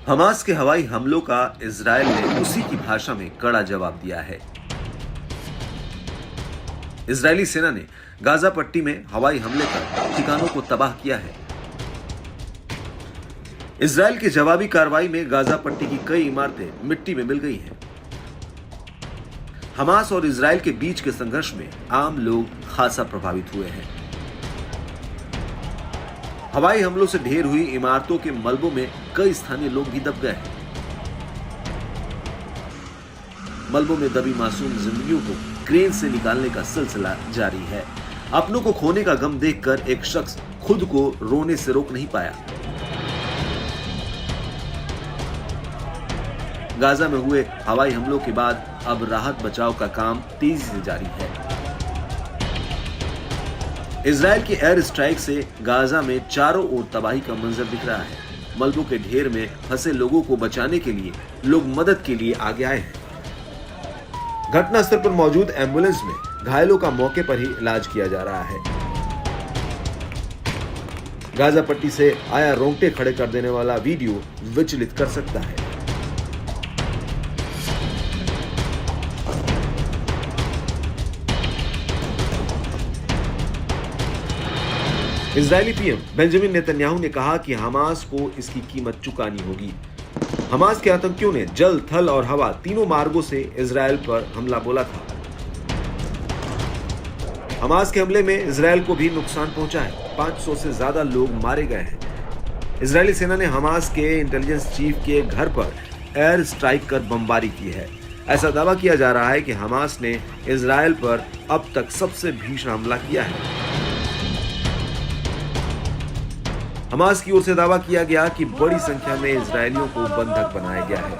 Hamas के हवाई हमलों का इजरायल ने उसी की भाषा में कड़ा जवाब दिया है। इजरायली सेना ने गाजा पट्टी में हवाई हमले कर ठिकानों को तबाह किया है। इजरायल की जवाबी कार्रवाई में गाजा पट्टी की कई इमारतें मिट्टी में मिल गई हैं। हमास और इजरायल के बीच के संघर्ष में आम लोग खासा प्रभावित हुए हैं। हवाई हमलों से ढेर हुई इमारतों के मलबों में कई स्थानीय लोग भी दब गए हैं। मलबों में दबी मासूम जिंदगियों को क्रेन से निकालने का सिलसिला जारी है। अपनों को खोने का गम देखकर एक शख्स खुद को रोने से रोक नहीं पाया। गाजा में हुए हवाई हमलों के बाद अब राहत बचाव का काम तेजी से जारी है। इजरायल की एयर स्ट्राइक से गाजा में चारों ओर तबाही का मंजर दिख रहा है। मलबों के ढेर में फंसे लोगों को बचाने के लिए लोग मदद के लिए आगे आए हैं। घटनास्थल पर मौजूद एम्बुलेंस में घायलों का मौके पर ही इलाज किया जा रहा है। गाजा पट्टी से आया रोंगटे खड़े कर देने वाला वीडियो विचलित कर सकता है। इजरायली पीएम बेंजामिन नेतन्याहू ने कहा कि हमास को इसकी कीमत चुकानी होगी। हमास के आतंकियों ने जल, थल और हवा तीनों मार्गों से इजरायल पर हमला बोला था। हमास के हमले में इजरायल को भी नुकसान पहुंचा है। 500 से ज्यादा लोग मारे गए हैं। इजरायली सेना ने हमास के इंटेलिजेंस चीफ के घर पर एयर स्ट्राइक कर बमबारी की है। ऐसा दावा किया जा रहा है कि हमास ने इजरायल पर अब तक सबसे भीषण हमला किया है। हमास की ओर से दावा किया गया कि बड़ी संख्या में इजरायलियों को बंधक बनाया गया है।